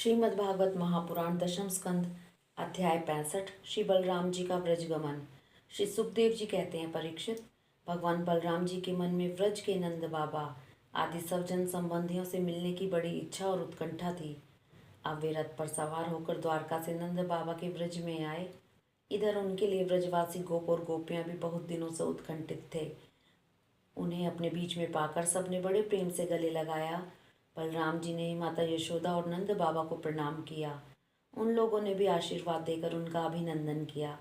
श्रीमद् भागवत महापुराण दशम स्कंद अध्याय 65। श्री बलराम जी का व्रजगमन। श्री सुखदेव जी कहते हैं, परीक्षित, भगवान बलराम जी के मन में व्रज के नंद बाबा आदि सब जन संबंधियों से मिलने की बड़ी इच्छा और उत्कंठा थी। अब वे रथ पर सवार होकर द्वारका से नंद बाबा के व्रज में आए। इधर उनके लिए व्रजवासी गोप और गोपियां भी बहुत दिनों से उत्कंठित थे। उन्हें अपने बीच में पाकर सबने बड़े प्रेम से गले लगाया। बलराम जी ने माता यशोदा और नंद बाबा को प्रणाम किया। उन लोगों ने भी आशीर्वाद देकर उनका अभिनंदन किया,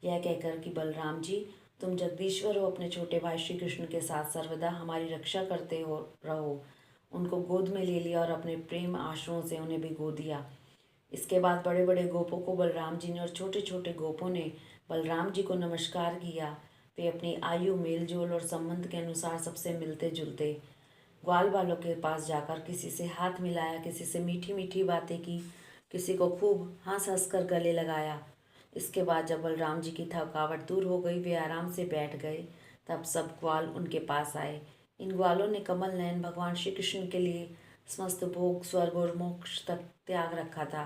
यह कहकर कि बलराम जी, तुम जगदीश्वर हो, अपने छोटे भाई श्री कृष्ण के साथ सर्वदा हमारी रक्षा करते हो रहो। उनको गोद में ले लिया और अपने प्रेम आश्रुओं से उन्हें भिगो दिया। इसके बाद बड़े बड़े गोपों को बलराम जी ने और छोटे छोटे गोपों ने बलराम जी को नमस्कार किया। वे अपनी आयु, मेलजोल और संबंध के अनुसार सबसे मिलते जुलते। ग्वाल वालों के पास जाकर किसी से हाथ मिलाया, किसी से मीठी मीठी बातें की, किसी को खूब हंस हंस कर गले लगाया। इसके बाद जब बलराम जी की थकावट दूर हो गई, वे आराम से बैठ गए। तब सब ग्वाल उनके पास आए। इन ग्वालों ने कमल नयन भगवान श्री कृष्ण के लिए समस्त भोग, स्वर्ग और मोक्ष तक त्याग रखा था।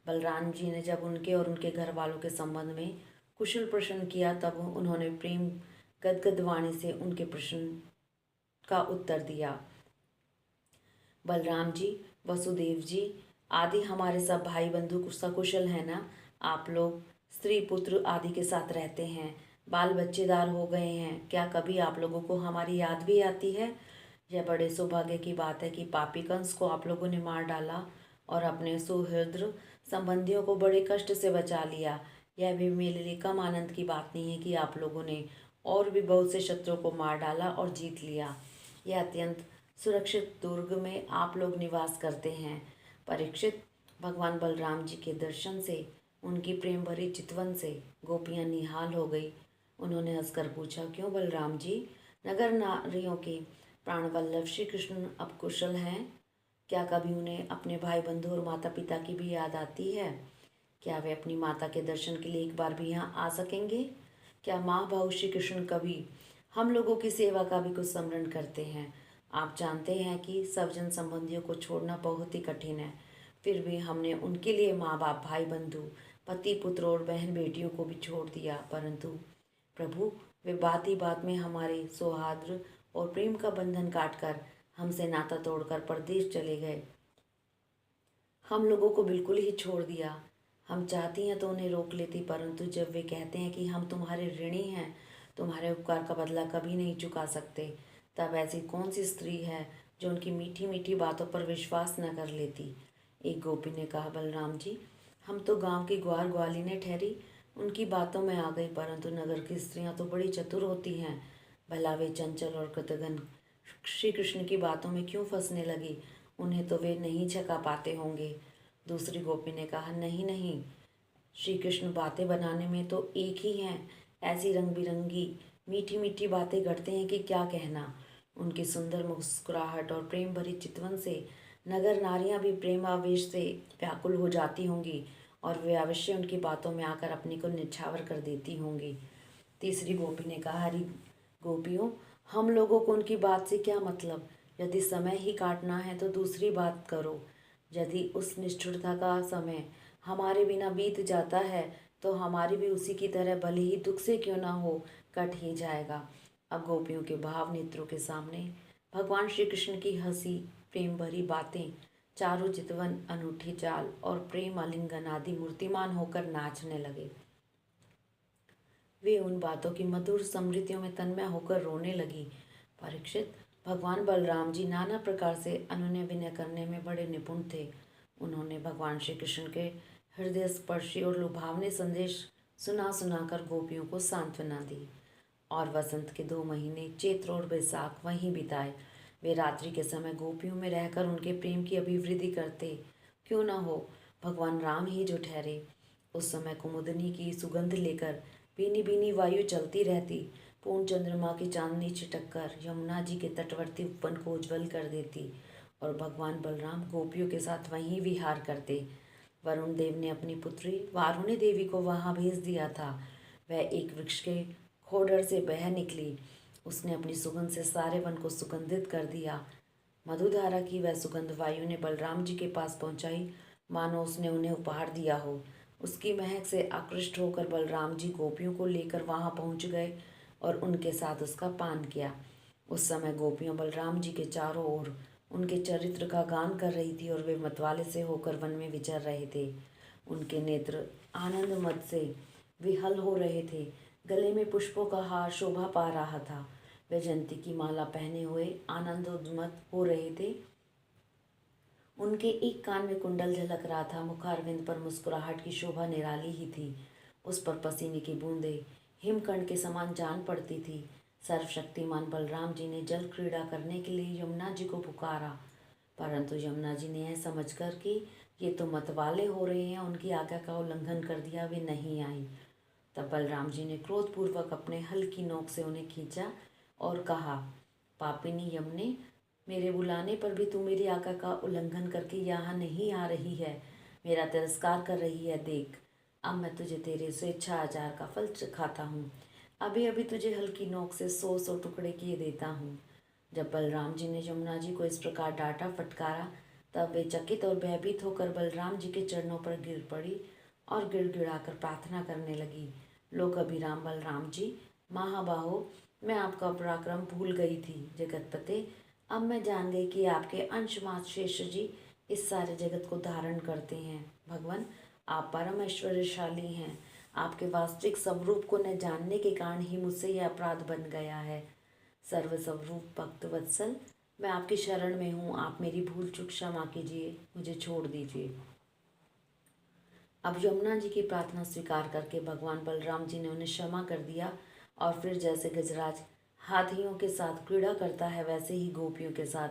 बलराम जी ने जब उनके और उनके घर वालों के संबंध में कुशल प्रश्न किया, तब उन्होंने प्रेम गदगद वाणी से उनके प्रश्न का उत्तर दिया। बलराम जी, वसुदेव जी आदि हमारे सब भाई बंधु सकुशल हैं ना? आप लोग स्त्री पुत्र आदि के साथ रहते हैं, बाल बच्चेदार हो गए हैं। क्या कभी आप लोगों को हमारी याद भी आती है? यह बड़े सौभाग्य की बात है कि पापी कंस को आप लोगों ने मार डाला और अपने सुहृद संबंधियों को बड़े कष्ट से बचा लिया। यह भी मेरे लिए कम आनंद की बात नहीं है कि आप लोगों ने और भी बहुत से शत्रुओं को मार डाला और जीत लिया। यह अत्यंत सुरक्षित दुर्ग में आप लोग निवास करते हैं। परीक्षित, भगवान बलराम जी के दर्शन से, उनकी प्रेम भरी चितवन से गोपियां निहाल हो गई। उन्होंने हंसकर पूछा, क्यों बलराम जी, नगर नारियों के प्राणवल्लभ श्री कृष्ण अब कुशल हैं? क्या कभी उन्हें अपने भाई बंधु और माता पिता की भी याद आती है? क्या वे अपनी माता के दर्शन के लिए एक बार भी यहाँ आ सकेंगे? क्या माँ भाऊ श्री कृष्ण कभी हम लोगों की सेवा का भी कुछ स्मरण करते हैं? आप जानते हैं कि सब जन संबंधियों को छोड़ना बहुत ही कठिन है। फिर भी हमने उनके लिए माँ बाप, भाई बंधु, पति पुत्र और बहन बेटियों को भी छोड़ दिया। परंतु प्रभु, वे बात ही बात में हमारे सौहार्द और प्रेम का बंधन काटकर हमसे नाता तोड़कर परदेश चले गए। हम लोगों को बिल्कुल ही छोड़ दिया। हम चाहती हैं तो उन्हें रोक लेती, परंतु जब वे कहते हैं कि हम तुम्हारे ऋणी हैं, तुम्हारे उपकार का बदला कभी नहीं चुका सकते, तब ऐसी कौन सी स्त्री है जो उनकी मीठी मीठी बातों पर विश्वास न कर लेती? एक गोपी ने कहा, बलराम जी, हम तो गांव की ग्वार ग्वालिनें ठहरी, उनकी बातों में आ गई, परंतु नगर की स्त्रियां तो बड़ी चतुर होती हैं। भला वे चंचल और कृतघ्न श्री कृष्ण की बातों में क्यों फंसने लगी? उन्हें तो वे नहीं छका पाते होंगे। दूसरी गोपी ने कहा, नहीं नहीं, श्री कृष्ण बातें बनाने में तो एक ही हैं। ऐसी रंग बिरंगी मीठी मीठी बातें करते हैं कि क्या कहना। उनकी सुंदर मुस्कुराहट और प्रेम भरी चितवन से नगर नारियां भी प्रेमावेश से व्याकुल हो जाती होंगी और वे अवश्य उनकी बातों में आकर अपने को निछावर कर देती होंगी। तीसरी गोपी ने कहा, हरि गोपियों, हम लोगों को उनकी बात से क्या मतलब? यदि समय ही काटना है तो दूसरी बात करो। यदि उस निष्ठुरता का समय हमारे बिना बीत जाता है तो हमारी भी उसी की तरह भले ही दुख से क्यों ना हो कट ही जाएगा। अब गोपियों के भाव नेत्रों के सामने भगवान श्री कृष्ण की हंसी, प्रेम भरी बातें, चारु चितवन, अनूठी चाल और प्रेम आलिंगन आदि मूर्तिमान होकर नाचने लगे। वे उन बातों की मधुर स्मृतियों में तन्मय होकर रोने लगी। परीक्षित, भगवान बलराम जी नाना प्रकार से अनुनय विनय करने में बड़े निपुण थे। उन्होंने भगवान श्री कृष्ण के हृदय स्पर्शी और लुभावने संदेश सुना सुनाकर गोपियों को सांत्वना दी। और वसंत के 2 महीने चैत्र और बैसाख वहीं बिताए। वे रात्रि के समय गोपियों में रहकर उनके प्रेम की अभिवृद्धि करते। क्यों न हो भगवान राम ही जो ठहरे। उस समय कुमुदनी की सुगंध लेकर भीनी भीनी वायु चलती रहती। पूर्ण चंद्रमा की चांदनी छिटक कर यमुना जी के तटवर्ती वन को उज्जवल कर देती और भगवान बलराम गोपियों के साथ वहीं विहार करते। वरुण देव ने अपनी पुत्री वारुणी देवी को वहां भेज दिया था। वह एक वृक्ष के खोडर से बह निकली। उसने अपनी सुगंध से सारे वन को सुगंधित कर दिया। मधुधारा की वह सुगंध वायु ने बलराम जी के पास पहुंचाई। मानो उसने उन्हें उपहार दिया हो। उसकी महक से आकृष्ट होकर बलराम जी गोपियों को लेकर वहां पहुंच गए और उनके साथ उसका पान किया। उस समय गोपियां बलराम जी के चारों ओर उनके चरित्र का गान कर रही थी और वे मतवाले से होकर वन में विचर रहे थे। उनके नेत्र आनंद मद से विहल हो रहे थे। गले में पुष्पों का हार शोभा पा रहा था। वे जयंती की माला पहने हुए आनंदोन्मत्त हो रहे थे। उनके एक कान में कुंडल झलक रहा था। मुखारविंद पर मुस्कुराहट की शोभा निराली ही थी। उस पर पसीने की बूंदें हिमकण के समान जान पड़ती थी। सर्वशक्तिमान बलराम जी ने जल क्रीड़ा करने के लिए यमुना जी को पुकारा, परंतु यमुना जी ने यह समझकर कि ये तो मतवाले हो रहे हैं, उनकी आज्ञा का उल्लंघन कर दिया, वे नहीं आई। तब बलराम जी ने क्रोधपूर्वक अपने हल की नोक से उन्हें खींचा और कहा, पापिनी यमुने, मेरे बुलाने पर भी तू मेरी आज्ञा का उल्लंघन करके यहाँ नहीं आ रही है, मेरा तिरस्कार कर रही है। देख, अब मैं तुझे तेरे स्वेच्छाचार का फल खाता हूँ। अभी अभी तुझे हल्की नोक से 100 टुकड़े किए देता हूँ। जब बलराम जी ने यमुना जी को इस प्रकार डांटा फटकारा, तब वे चकित और भयभीत होकर बलराम जी के चरणों पर गिर पड़ी और गिड़गिड़ाकर प्रार्थना करने लगी। लोक अभिराम बलराम जी, महाबाहो, मैं आपका पराक्रम भूल गई थी। जगतपते, अब मैं जान गई कि आपके अंश मात्र शेष जी इस सारे जगत को धारण करते हैं। भगवान, आप परम ऐश्वर्यशाली हैं। आपके वास्तविक स्वरूप को न जानने के कारण ही मुझसे यह अपराध बन गया है। सर्व स्वरूप भक्त वत्सल, मैं आपकी शरण में हूँ। आप मेरी भूल चूक क्षमा कीजिए, मुझे छोड़ दीजिए। अब यमुना जी की प्रार्थना स्वीकार करके भगवान बलराम जी ने उन्हें क्षमा कर दिया और फिर जैसे गजराज हाथियों के साथ क्रीड़ा करता है, वैसे ही गोपियों के साथ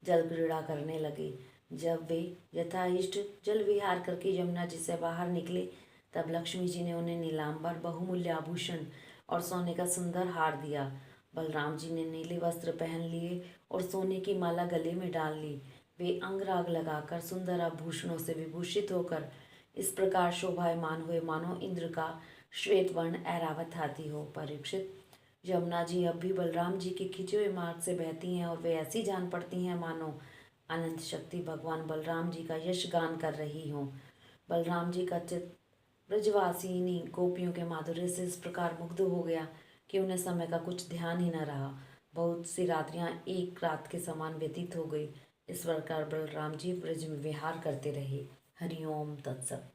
जल क्रीड़ा करने लगे। जब वे यथाइष्ट जल विहार करके यमुना जी से बाहर निकले, तब लक्ष्मी जी ने उन्हें नीलांबर बहुमूल्य आभूषण और सोने का सुंदर हार दिया। बलराम जी ने नीले वस्त्र पहन लिए और सोने की माला गले में डाल ली। वे अंगराग लगाकर सुंदर आभूषणों से विभूषित होकर इस प्रकार शोभायमान हुए मानो इंद्र का श्वेत वर्ण ऐरावत हाथी हो। परीक्षित, यमुना जी अब भी बलराम जी के खींचे हुए मार्ग से बहती हैं और वे ऐसी जान पड़ती हैं मानो अनंत शक्ति भगवान बलराम जी का यश गान कर रही हों। बलराम जी का चित्त ब्रजवासिनी गोपियों के माधुर्य से इस प्रकार मुग्ध हो गया कि उन्हें समय का कुछ ध्यान ही न रहा। बहुत सी रात्रियां एक रात के समान व्यतीत हो गई। इस प्रकार बलराम जी ब्रज में विहार करते रहे। हरिओम तत्सत।